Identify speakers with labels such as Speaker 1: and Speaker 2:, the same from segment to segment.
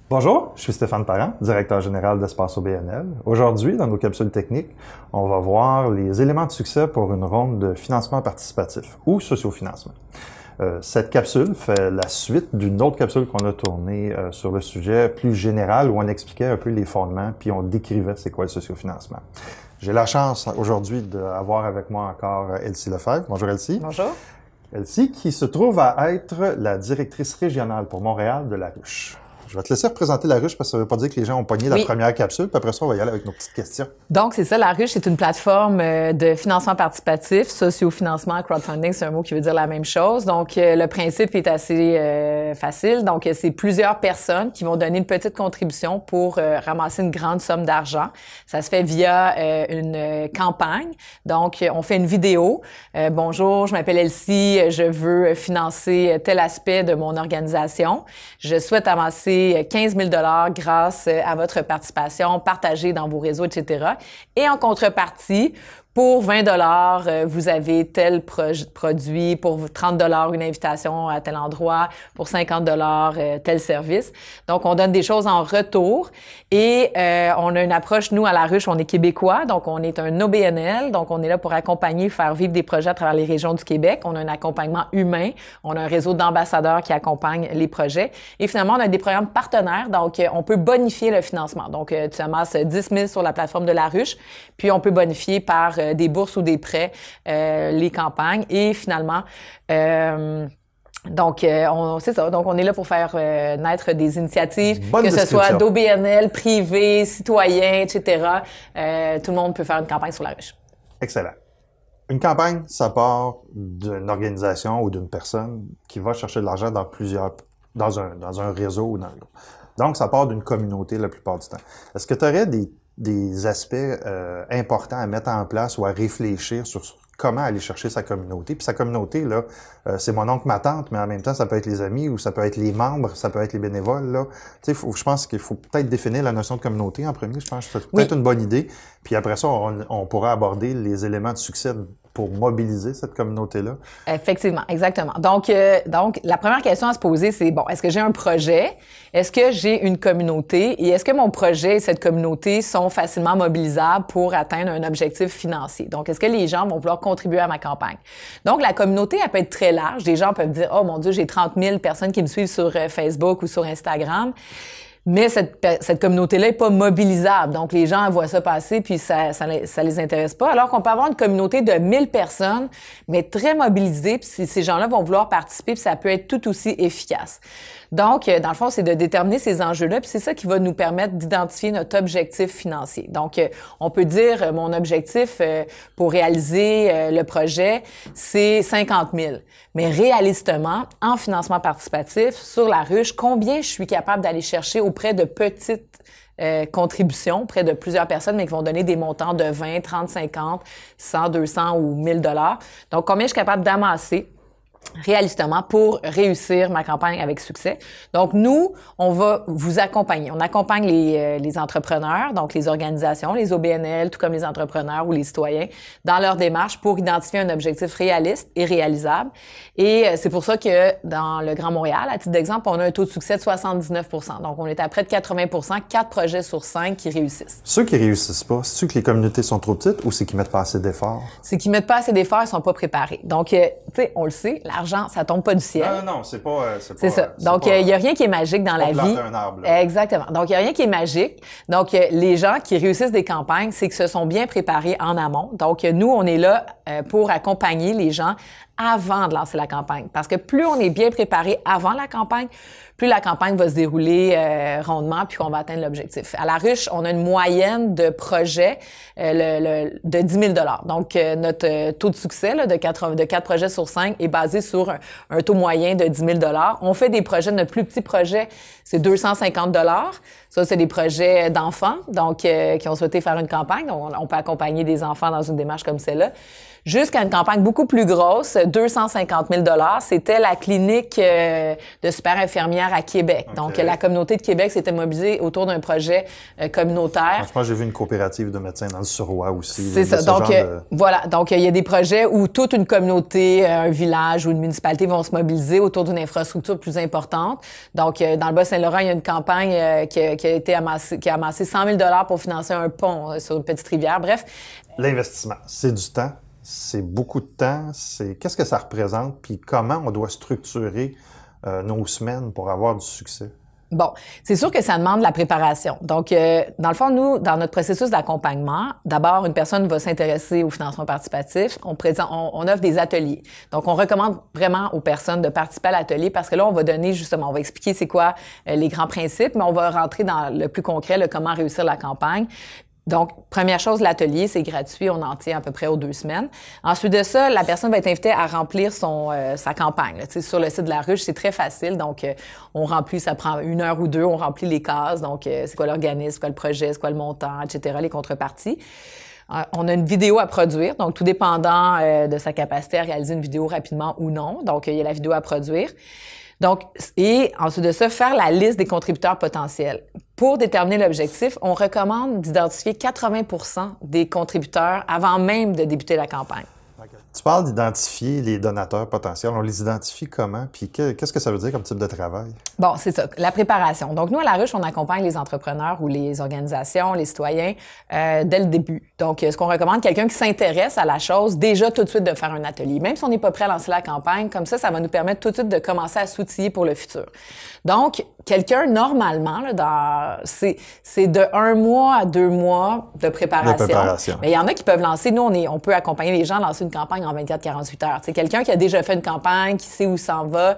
Speaker 1: Bonjour, je suis Stéphane Parent, directeur général d'Espace OBNL. Aujourd'hui, dans nos capsules techniques, on va voir les éléments de succès pour une ronde de financement participatif ou sociofinancement. Cette capsule fait la suite d'une autre capsule qu'on a tournée sur le sujet plus général où on expliquait un peu les fondements puis on décrivait c'est quoi le sociofinancement. J'ai la chance aujourd'hui d'avoir avec moi encore Elsie Lefebvre. Bonjour Elsie.
Speaker 2: Bonjour.
Speaker 1: Elsie qui se trouve à être la directrice régionale pour Montréal de La Ruche. Je vais te laisser représenter La Ruche parce que ça ne veut pas dire que les gens ont pogné la première capsule, puis après ça, on va y aller avec nos petites questions.
Speaker 2: Donc, c'est ça, La Ruche, c'est une plateforme de financement participatif, socio-financement, crowdfunding, c'est un mot qui veut dire la même chose. Donc, le principe est assez facile. Donc, c'est plusieurs personnes qui vont donner une petite contribution pour ramasser une grande somme d'argent. Ça se fait via une campagne. Donc, on fait une vidéo. Bonjour, je m'appelle Elsie, je veux financer tel aspect de mon organisation. Je souhaite amasser 15 000 $ grâce à votre participation, partagée dans vos réseaux, etc. Et en contrepartie, pour 20 $, vous avez tel produit. Pour 30 $, une invitation à tel endroit. Pour 50 $, tel service. Donc, on donne des choses en retour. Et on a une approche, nous, à La Ruche, on est québécois. Donc, on est un OBNL. Donc, on est là pour accompagner, faire vivre des projets à travers les régions du Québec. On a un accompagnement humain. On a un réseau d'ambassadeurs qui accompagnent les projets. Et finalement, on a des programmes partenaires. Donc, on peut bonifier le financement. Donc, tu amasses 10 000 sur la plateforme de La Ruche. Puis, on peut bonifier par des bourses ou des prêts, les campagnes. Et finalement, c'est ça. Donc, on est là pour faire naître des initiatives, que ce soit d'OBNL, privé, citoyen, etc. Tout le monde peut faire une campagne sur La Ruche.
Speaker 1: Excellent. Une campagne, ça part d'une organisation ou d'une personne qui va chercher de l'argent dans un réseau ou dans l'autre. Donc, ça part d'une communauté la plupart du temps. Est-ce que tu aurais des aspects importants à mettre en place ou à réfléchir sur comment aller chercher sa communauté? Puis sa communauté, là, c'est mon oncle, ma tante, mais en même temps, ça peut être les amis ou ça peut être les membres, ça peut être les bénévoles, là. Tu sais, je pense qu'il faut peut-être définir la notion de communauté en premier. Je pense que c'est peut-être une bonne idée. Puis après ça, on pourra aborder les éléments de succès pour mobiliser cette communauté-là.
Speaker 2: Effectivement, exactement. Donc, la première question à se poser, c'est, bon, est-ce que j'ai un projet? Est-ce que j'ai une communauté? Et est-ce que mon projet et cette communauté sont facilement mobilisables pour atteindre un objectif financier? Donc, est-ce que les gens vont vouloir contribuer à ma campagne? Donc, la communauté, elle peut être très large. Des gens peuvent dire, oh mon Dieu, j'ai 30 000 personnes qui me suivent sur Facebook ou sur Instagram. Mais cette communauté-là est pas mobilisable. Donc, les gens voient ça passer puis ça les intéresse pas. Alors qu'on peut avoir une communauté de 1000 personnes, mais très mobilisée, puis ces gens-là vont vouloir participer, puis ça peut être tout aussi efficace. Donc, dans le fond, c'est de déterminer ces enjeux-là, puis c'est ça qui va nous permettre d'identifier notre objectif financier. Donc, on peut dire, mon objectif pour réaliser le projet, c'est 50 000. Mais réalistement, en financement participatif, sur La Ruche, combien je suis capable d'aller chercher auprès de petites contributions, auprès de plusieurs personnes, mais qui vont donner des montants de 20, 30, 50, 100, 200 ou 1000 $. Donc, combien je suis capable d'amasser réalistement pour réussir ma campagne avec succès. Donc, nous, on va vous accompagner. On accompagne les entrepreneurs, donc les organisations, les OBNL, tout comme les entrepreneurs ou les citoyens, dans leur démarche pour identifier un objectif réaliste et réalisable. Et c'est pour ça que dans le Grand Montréal, à titre d'exemple, on a un taux de succès de 79 %. Donc, on est à près de 80 %, 4 projets sur 5 qui réussissent.
Speaker 1: Ceux qui réussissent pas, c'est-tu que les communautés sont trop petites ou c'est qu'ils mettent pas assez d'efforts?
Speaker 2: C'est qu'ils mettent pas assez d'efforts, ils sont pas préparés. Donc, tu sais, on le sait, l'argent, ça tombe pas du ciel.
Speaker 1: Non, c'est pas...
Speaker 2: C'est ça. Donc, il y a rien qui est magique dans la vie.
Speaker 1: Un arbre, là.
Speaker 2: Exactement. Donc, il y a rien qui est magique. Donc, les gens qui réussissent des campagnes, c'est qu'ils se sont bien préparés en amont. Donc, nous, on est là pour accompagner les gens avant de lancer la campagne. Parce que plus on est bien préparé avant la campagne, plus la campagne va se dérouler rondement puis qu'on va atteindre l'objectif. À La Ruche, on a une moyenne de projets de 10 000 $. Donc, notre taux de succès là, de 4 projets sur 5 est basé sur un taux moyen de 10 000 $. On fait des projets, notre plus petit projet, c'est 250 $. Ça, c'est des projets d'enfants, donc qui ont souhaité faire une campagne. On peut accompagner des enfants dans une démarche comme celle-là. jusqu'à une campagne beaucoup plus grosse, 250 000 $. C'était la clinique de super infirmières à Québec. Okay. Donc, la communauté de Québec s'était mobilisée autour d'un projet communautaire.
Speaker 1: Je pense que j'ai vu une coopérative de médecins dans le Suroît aussi.
Speaker 2: C'est ça. Donc, voilà. Donc, il y a des projets où toute une communauté, un village ou une municipalité vont se mobiliser autour d'une infrastructure plus importante. Donc, dans le Bas-Saint-Laurent, il y a une campagne qui a amassé 100 000 $ pour financer un pont sur une petite rivière. Bref.
Speaker 1: L'investissement, c'est du temps, c'est beaucoup de temps. Qu'est-ce que ça représente, puis comment on doit structurer nos semaines pour avoir du succès?
Speaker 2: Bon, c'est sûr que ça demande de la préparation. Donc, dans le fond, nous, dans notre processus d'accompagnement, d'abord, une personne va s'intéresser au financement participatif. On offre des ateliers. Donc, on recommande vraiment aux personnes de participer à l'atelier parce que là, on va donner justement, on va expliquer c'est quoi les grands principes, mais on va rentrer dans le plus concret, le comment réussir la campagne. Donc, première chose, l'atelier, c'est gratuit. On en tient à peu près aux 2 semaines. Ensuite de ça, la personne va être invitée à remplir sa campagne. Là. Sur le site de la ruche, c'est très facile. Donc, on remplit, ça prend 1 heure ou 2, on remplit les cases. Donc, c'est quoi l'organisme, c'est quoi le projet, c'est quoi le montant, etc., les contreparties. On a une vidéo à produire, donc tout dépendant de sa capacité à réaliser une vidéo rapidement ou non. Donc, il y a la vidéo à produire. Donc, et ensuite de ça, faire la liste des contributeurs potentiels. Pour déterminer l'objectif, on recommande d'identifier 80% des contributeurs avant même de débuter la campagne.
Speaker 1: Okay. Tu parles d'identifier les donateurs potentiels. On les identifie comment? Puis qu'est-ce que ça veut dire comme type de travail?
Speaker 2: Bon, c'est ça, la préparation. Donc, nous, à La Ruche, on accompagne les entrepreneurs ou les organisations, les citoyens, dès le début. Donc, ce qu'on recommande, quelqu'un qui s'intéresse à la chose, déjà tout de suite de faire un atelier. Même si on n'est pas prêt à lancer la campagne, comme ça va nous permettre tout de suite de commencer à s'outiller pour le futur. Donc, quelqu'un, normalement, là, c'est de 1 mois à 2 mois de préparation. Mais il y en a qui peuvent lancer, nous, on peut accompagner les gens à lancer une campagne en 24-48 heures. C'est quelqu'un qui a déjà fait une campagne, qui sait où s'en va,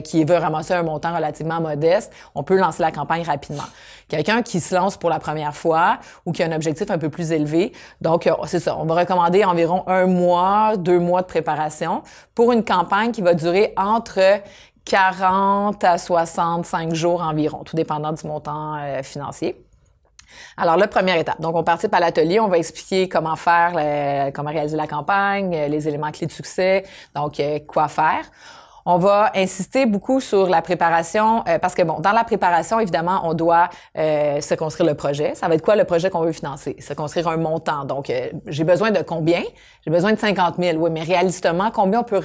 Speaker 2: qui veut ramasser un montant relativement modeste, on peut lancer la campagne rapidement. Quelqu'un qui se lance pour la première fois ou qui a un objectif un peu plus élevé. Donc, c'est ça. On va recommander environ 1 mois, 2 mois de préparation pour une campagne qui va durer entre 40 à 65 jours environ, tout dépendant du montant financier. Alors, la première étape. Donc, on participe à l'atelier, on va expliquer comment faire, comment réaliser la campagne, les éléments clés de succès, donc quoi faire. On va insister beaucoup sur la préparation parce que, bon, dans la préparation, évidemment, on doit circonscrire le projet. Ça va être quoi le projet qu'on veut financer? Circonscrire un montant. Donc, j'ai besoin de combien? J'ai besoin de 50 000. Oui, mais réalistement, combien on peut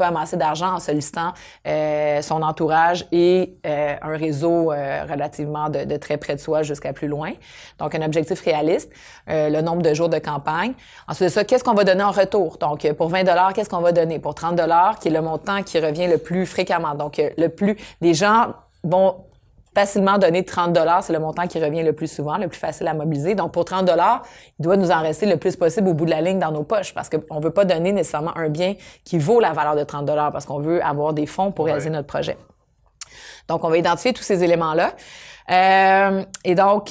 Speaker 2: amasser d'argent en sollicitant son entourage et un réseau relativement de très près de soi jusqu'à plus loin. Donc, un objectif réaliste, le nombre de jours de campagne. Ensuite de ça, qu'est-ce qu'on va donner en retour? Donc, pour 20 $, qu'est-ce qu'on va donner? Pour 30 $, qui est le montant qui revient le plus fréquemment. Donc, les gens vont facilement donner 30 $, c'est le montant qui revient le plus souvent, le plus facile à mobiliser. Donc, pour 30 $, il doit nous en rester le plus possible au bout de la ligne dans nos poches parce qu'on veut pas donner nécessairement un bien qui vaut la valeur de 30 $ parce qu'on veut avoir des fonds pour réaliser notre projet. Donc, on va identifier tous ces éléments-là. Et donc,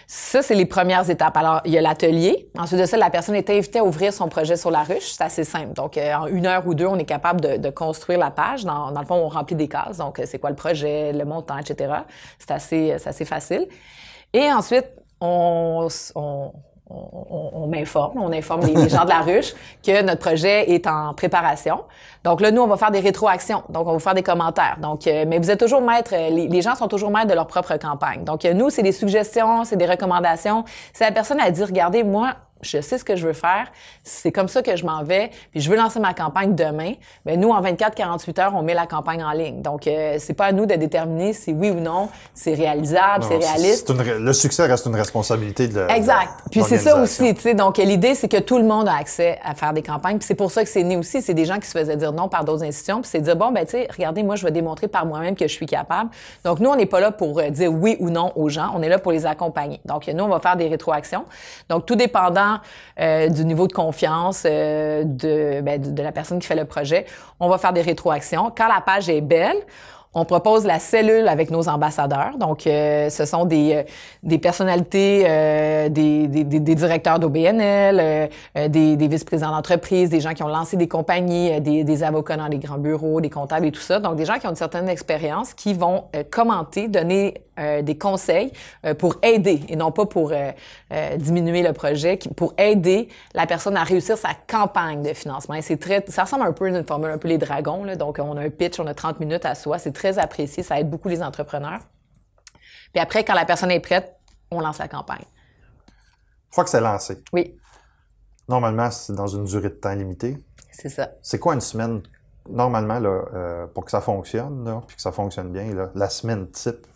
Speaker 2: ça, c'est les premières étapes. Alors, il y a l'atelier. Ensuite de ça, la personne est invitée à ouvrir son projet sur la ruche. C'est assez simple. Donc, en 1 heure ou 2, on est capable de construire la page. Dans le fond, on remplit des cases. Donc, c'est quoi le projet, le montant, etc. C'est assez facile. Et ensuite, on informe les gens de la ruche que notre projet est en préparation. Donc là, nous, on va faire des rétroactions. Donc, on va faire des commentaires. Donc, mais vous êtes toujours maître, les gens sont toujours maîtres de leur propre campagne. Donc, nous, c'est des suggestions, c'est des recommandations. C'est la personne à dire, regardez, moi, je sais ce que je veux faire, c'est comme ça que je m'en vais, puis je veux lancer ma campagne demain. Mais nous, en 24-48 heures, on met la campagne en ligne. Donc, c'est pas à nous de déterminer si oui ou non, c'est réalisable, c'est réaliste.
Speaker 1: Le succès reste une responsabilité de
Speaker 2: exact. Puis c'est ça aussi, tu sais. Donc, l'idée, c'est que tout le monde a accès à faire des campagnes. Puis c'est pour ça que c'est né aussi. C'est des gens qui se faisaient dire non par d'autres institutions. Puis c'est dire, bon, ben tu sais, regardez, moi, je vais démontrer par moi-même que je suis capable. Donc, nous, on n'est pas là pour dire oui ou non aux gens. On est là pour les accompagner. Donc, nous, on va faire des rétroactions. Donc, tout dépendant du niveau de confiance de la personne qui fait le projet, on va faire des rétroactions. Quand la page est belle, On propose la cellule avec nos ambassadeurs. Donc, ce sont des personnalités, des directeurs d'OBNL, des vice-présidents d'entreprise, des gens qui ont lancé des compagnies, des avocats dans les grands bureaux, des comptables et tout ça. Donc, des gens qui ont une certaine expérience qui vont commenter, donner des conseils pour aider, et non pas pour diminuer le projet, pour aider la personne à réussir sa campagne de financement. Et ça ressemble un peu à une formule, un peu les dragons, là. Donc, on a un pitch, on a 30 minutes à soi. C'est très apprécié. Ça aide beaucoup les entrepreneurs. Puis après, quand la personne est prête, on lance la campagne.
Speaker 1: Une fois que c'est lancé.
Speaker 2: Oui.
Speaker 1: Normalement, c'est dans une durée de temps limitée.
Speaker 2: C'est ça.
Speaker 1: C'est quoi une semaine, normalement, là, pour que ça fonctionne, là, puis que ça fonctionne bien, là, la semaine type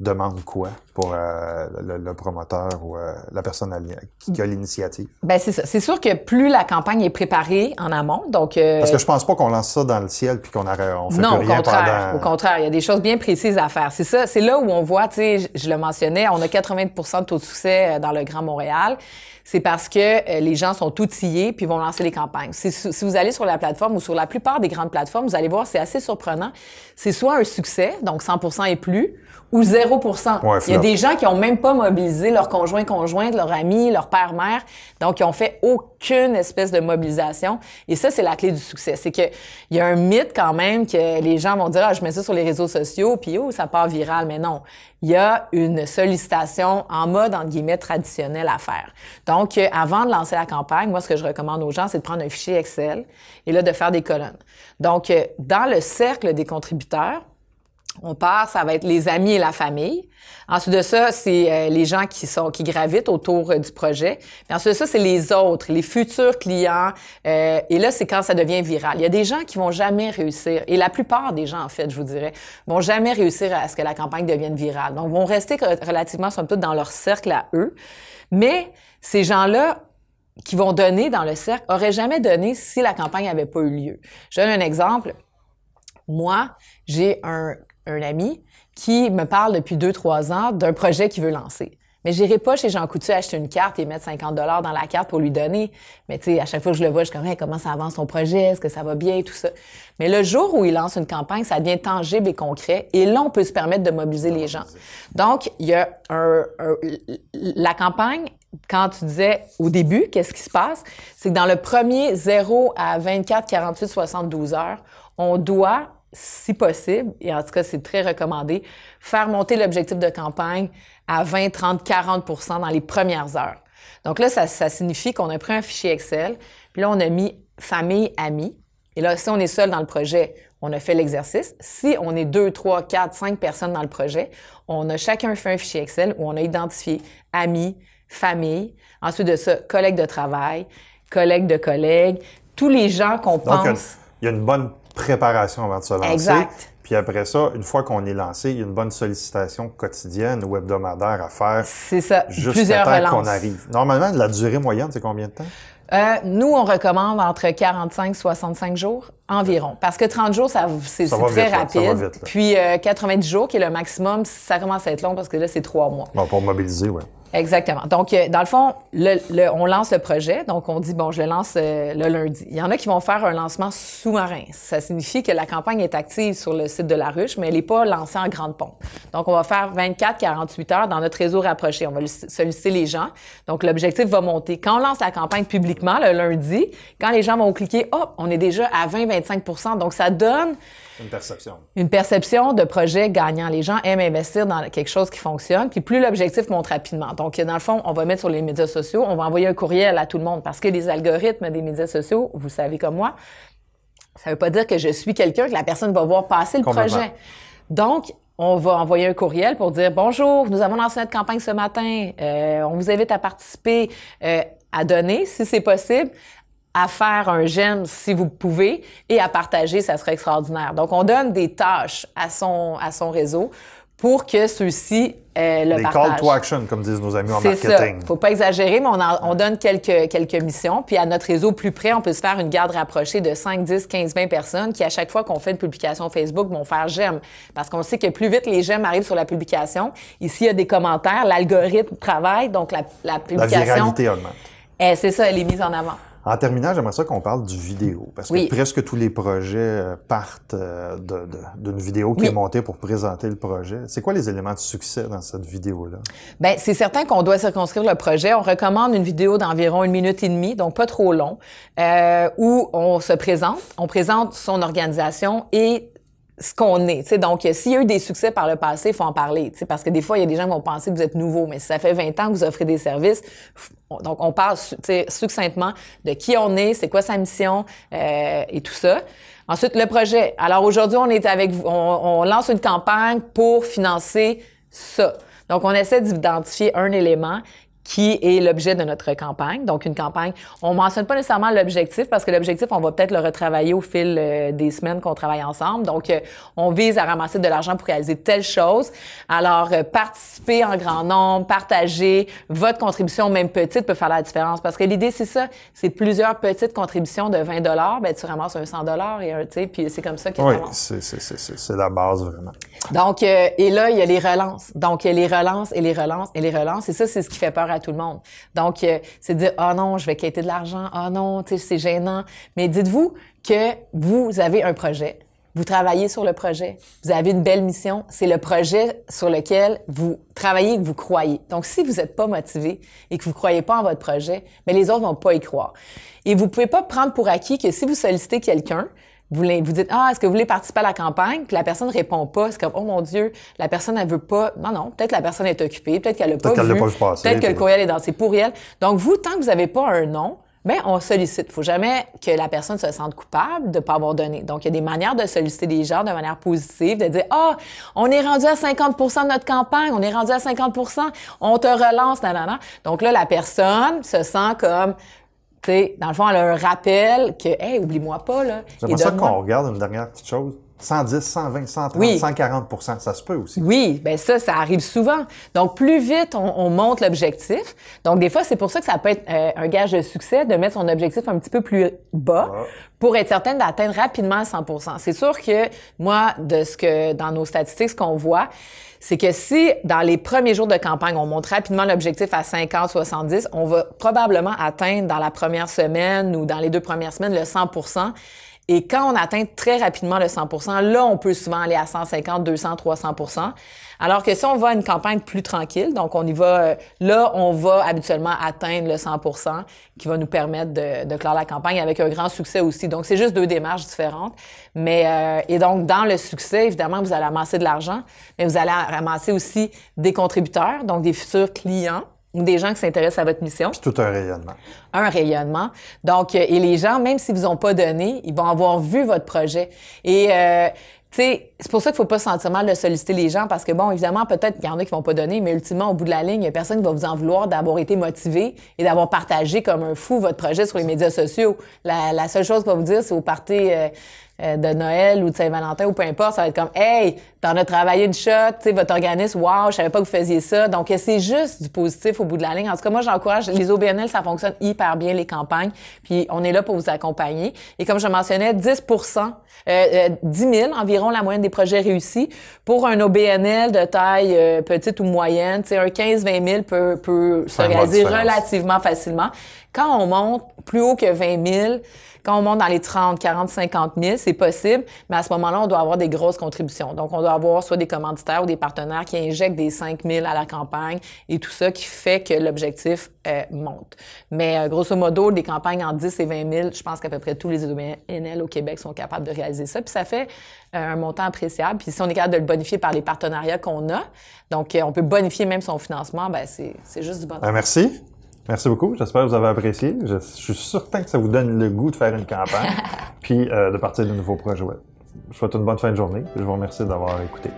Speaker 1: demande quoi pour le promoteur ou la personne qui a l'initiative?
Speaker 2: Ben c'est ça. C'est sûr que plus la campagne est préparée en amont, donc...
Speaker 1: Parce que je pense pas qu'on lance ça dans le ciel puis on fait
Speaker 2: non,
Speaker 1: plus rien pendant...
Speaker 2: au contraire, il y a des choses bien précises à faire. C'est ça, c'est là où on voit, tu sais, je le mentionnais, on a 80% de taux de succès dans le Grand Montréal. C'est parce que les gens sont outillés puis vont lancer les campagnes. Si vous allez sur la plateforme ou sur la plupart des grandes plateformes, vous allez voir, c'est assez surprenant. C'est soit un succès, donc 100% et plus, ou 0%.
Speaker 1: Ouais,
Speaker 2: il y a des gens qui ont même pas mobilisé leur conjointe, leur ami, leur père-mère, donc ils ont fait aucune espèce de mobilisation. Et ça, c'est la clé du succès. C'est que il y a un mythe quand même que les gens vont dire, ah, je mets ça sur les réseaux sociaux, puis oh, ça part viral. Mais non, il y a une sollicitation en mode, entre guillemets, traditionnel à faire. Donc, avant de lancer la campagne, moi, ce que je recommande aux gens, c'est de prendre un fichier Excel et là, de faire des colonnes. Donc, dans le cercle des contributeurs, on part, ça va être les amis et la famille. Ensuite de ça, c'est les gens qui gravitent autour du projet. Puis ensuite de ça, c'est les autres, les futurs clients. Et là, c'est quand ça devient viral. Il y a des gens qui vont jamais réussir, et la plupart des gens, en fait, je vous dirais, vont jamais réussir à ce que la campagne devienne virale. Donc, vont rester relativement, somme toute, dans leur cercle à eux. Mais ces gens-là qui vont donner dans le cercle auraient jamais donné si la campagne n'avait pas eu lieu. Je donne un exemple. Moi, j'ai un ami qui me parle depuis 2-3 ans d'un projet qu'il veut lancer. Mais j'irai pas chez Jean Coutu acheter une carte et mettre 50 $ dans la carte pour lui donner. Mais tu sais, à chaque fois que je le vois, je suis comme, hey, comment ça avance ton projet? Est-ce que ça va bien? Tout ça. Mais le jour où il lance une campagne, ça devient tangible et concret. Et là, on peut se permettre de mobiliser les gens. Donc, il y a la campagne, quand tu disais au début, qu'est-ce qui se passe? C'est que dans le premier 0 à 24, 48, 72 heures, on doit, si possible, et en tout cas, c'est très recommandé, faire monter l'objectif de campagne à 20, 30, 40% dans les premières heures. Donc là, ça signifie qu'on a pris un fichier Excel, puis là, on a mis famille, amis. Et là, si on est seul dans le projet, on a fait l'exercice. Si on est 2, 3, 4, 5 personnes dans le projet, on a chacun fait un fichier Excel où on a identifié amis, famille, ensuite de ça, collègues de travail, collègues de collègues, tous les gens qu'on pense...
Speaker 1: Donc, il y a une bonne préparation avant de se lancer.
Speaker 2: Exact.
Speaker 1: Puis après ça, une fois qu'on est lancé, il y a une bonne sollicitation quotidienne ou hebdomadaire à faire.
Speaker 2: C'est ça,
Speaker 1: jusqu'à temps qu'on arrive. Normalement, la durée moyenne, c'est combien de temps?
Speaker 2: Nous, on recommande entre 45 et 65 jours environ. Parce que 30 jours, c'est très
Speaker 1: vite,
Speaker 2: rapide.
Speaker 1: ça va vite, là.
Speaker 2: Puis 90 jours, qui est le maximum, ça commence à être long parce que là, c'est 3 mois.
Speaker 1: Bon, pour mobiliser, oui.
Speaker 2: Exactement. Donc, dans le fond, on lance le projet. Donc, on dit, bon, je le lance le lundi. Il y en a qui vont faire un lancement sous-marin. Ça signifie que la campagne est active sur le site de La Ruche, mais elle n'est pas lancée en grande pompe. Donc, on va faire 24-48 heures dans notre réseau rapproché. On va solliciter les gens. Donc, l'objectif va monter. Quand on lance la campagne publiquement, le lundi, quand les gens vont cliquer, hop, on est déjà à 20-25%. Donc, ça donne... Une perception de projet gagnant. Les gens aiment investir dans quelque chose qui fonctionne, puis plus l'objectif monte rapidement. Donc, dans le fond, on va mettre sur les médias sociaux, on va envoyer un courriel à tout le monde parce que les algorithmes des médias sociaux, vous savez comme moi, ça veut pas dire que je suis quelqu'un, que la personne va voir passer le projet. Donc, on va envoyer un courriel pour dire « Bonjour, nous avons lancé notre campagne ce matin. On vous invite à participer, à donner, si c'est possible. » à faire un j'aime si vous pouvez et à partager, ça serait extraordinaire. Donc, on donne des tâches à son réseau pour que ceux-ci le partagent.
Speaker 1: Des call to action, comme disent nos amis en marketing.
Speaker 2: C'est ça. Faut pas exagérer, mais on donne quelques missions. Puis à notre réseau plus près, on peut se faire une garde rapprochée de 5, 10, 15, 20 personnes qui, à chaque fois qu'on fait une publication Facebook, vont faire j'aime. Parce qu'on sait que plus vite les j'aime arrivent sur la publication, ici, il y a des commentaires, l'algorithme travaille, donc la publication...
Speaker 1: La viralité augmente.
Speaker 2: C'est ça, elle est mise en avant.
Speaker 1: En terminant, j'aimerais ça qu'on parle du vidéo, parce que presque tous les projets partent d'une vidéo qui est montée pour présenter le projet. C'est quoi les éléments de succès dans cette vidéo-là?
Speaker 2: Bien, c'est certain qu'on doit circonscrire le projet. On recommande une vidéo d'environ 1 minute et demie, donc pas trop long, où on présente son organisation et ce qu'on est, tu sais. Donc, s'il y a eu des succès par le passé, il faut en parler, tu sais, parce que des fois, il y a des gens qui vont penser que vous êtes nouveau, mais si ça fait 20 ans que vous offrez des services, donc on parle, tu sais, succinctement de qui on est, c'est quoi sa mission et tout ça. Ensuite, le projet. Alors, aujourd'hui, on est avec vous, on lance une campagne pour financer ça. Donc, on essaie d'identifier un élément qui est l'objet de notre campagne. Donc, une campagne, on mentionne pas nécessairement l'objectif parce que l'objectif, on va peut-être le retravailler au fil des semaines qu'on travaille ensemble. Donc, on vise à ramasser de l'argent pour réaliser telle chose. Alors, participez en grand nombre, partagez. Votre contribution, même petite, peut faire la différence parce que l'idée, c'est ça. C'est plusieurs petites contributions de 20 $. Ben, tu ramasses un 100 $ et tu sais, puis c'est comme ça que
Speaker 1: oui, c'est la base, vraiment.
Speaker 2: Donc, et là, il y a les relances. Donc, il y a les relances et les relances et les relances. Et ça, c'est ce qui fait peur à tout le monde. Donc, c'est de dire, « Ah non, je vais quitter de l'argent. Ah non, tu sais, c'est gênant. » Mais dites-vous que vous avez un projet. Vous travaillez sur le projet. Vous avez une belle mission. C'est le projet sur lequel vous travaillez et que vous croyez. Donc, si vous n'êtes pas motivé et que vous ne croyez pas en votre projet, mais les autres vont pas y croire. Et vous pouvez pas prendre pour acquis que si vous sollicitez quelqu'un, vous dites, ah, est-ce que vous voulez participer à la campagne? Puis la personne répond pas. C'est comme, oh mon Dieu, la personne, elle veut pas. Non, peut-être la personne est occupée. Peut-être qu'elle a pas vu. Peut-être que le courriel est dans ses pourriels. Donc, vous, tant que vous n'avez pas un nom, ben, on sollicite. Faut jamais que la personne se sente coupable de pas avoir donné. Donc, il y a des manières de solliciter des gens de manière positive, de dire, ah, on est rendu à 50 % de notre campagne, on est rendu à 50 %, on te relance, nanana. Donc là, la personne se sent comme, tu sais, dans le fond, elle a un rappel que, hey, oublie-moi pas, là.
Speaker 1: J'aimerais ça qu'on regarde une dernière petite chose. 110, 120, 130, 140 %, ça se peut aussi.
Speaker 2: Oui, bien ça arrive souvent. Donc, plus vite on monte l'objectif. Donc, des fois, c'est pour ça que ça peut être un gage de succès de mettre son objectif un petit peu plus bas pour être certaine d'atteindre rapidement 100 %. C'est sûr que, moi, dans nos statistiques, ce qu'on voit, c'est que si, dans les premiers jours de campagne, on monte rapidement l'objectif à 50, 70, on va probablement atteindre dans la première semaine ou dans les 2 premières semaines le 100 %. Et quand on atteint très rapidement le 100 %, là, on peut souvent aller à 150, 200, 300 %. Alors que si on va à une campagne plus tranquille, donc on y va, là, on va habituellement atteindre le 100 % qui va nous permettre de clore la campagne avec un grand succès aussi. Donc, c'est juste 2 démarches différentes. Mais, et donc, dans le succès, évidemment, vous allez ramasser de l'argent, mais vous allez ramasser aussi des contributeurs, donc des futurs clients, ou des gens qui s'intéressent à votre mission.
Speaker 1: Puis tout un rayonnement.
Speaker 2: Un rayonnement. Donc, et les gens, même s'ils vous ont pas donné, ils vont avoir vu votre projet. Et, tu sais, c'est pour ça qu'il faut pas se sentir mal de solliciter les gens parce que, bon, évidemment, peut-être qu'il y en a qui vont pas donner, mais ultimement, au bout de la ligne, il y a personne qui va vous en vouloir d'avoir été motivé et d'avoir partagé comme un fou votre projet sur les médias sociaux. La seule chose qu'on va vous dire, c'est au party de Noël ou de Saint-Valentin ou peu importe, ça va être comme, hey, t'en as travaillé une shot, tu sais, votre organisme, wow, je savais pas que vous faisiez ça. Donc, c'est juste du positif au bout de la ligne. En tout cas, moi, j'encourage, les OBNL, ça fonctionne hyper bien, les campagnes, puis on est là pour vous accompagner. Et comme je mentionnais, 10 000 environ la moyenne des projets réussis. Pour un OBNL de taille petite ou moyenne, tu sais, un 15-20 000 peut se réaliser relativement facilement. Quand on monte plus haut que 20 000, quand on monte dans les 30, 40, 50 000, c'est possible, mais à ce moment-là, on doit avoir des grosses contributions. Donc, on doit avoir soit des commanditaires ou des partenaires qui injectent des 5 000 à la campagne et tout ça qui fait que l'objectif monte. Mais grosso modo, des campagnes en 10 et 20 000, je pense qu'à peu près tous les OBNL au Québec sont capables de réaliser ça. Puis ça fait un montant appréciable. Puis si on est capable de le bonifier par les partenariats qu'on a, donc on peut bonifier même son financement, ben c'est juste du bon.
Speaker 1: Merci. Merci beaucoup. J'espère que vous avez apprécié. Je suis certain que ça vous donne le goût de faire une campagne puis de partir de nouveaux projets web. Je vous souhaite une bonne fin de journée. Je vous remercie d'avoir écouté.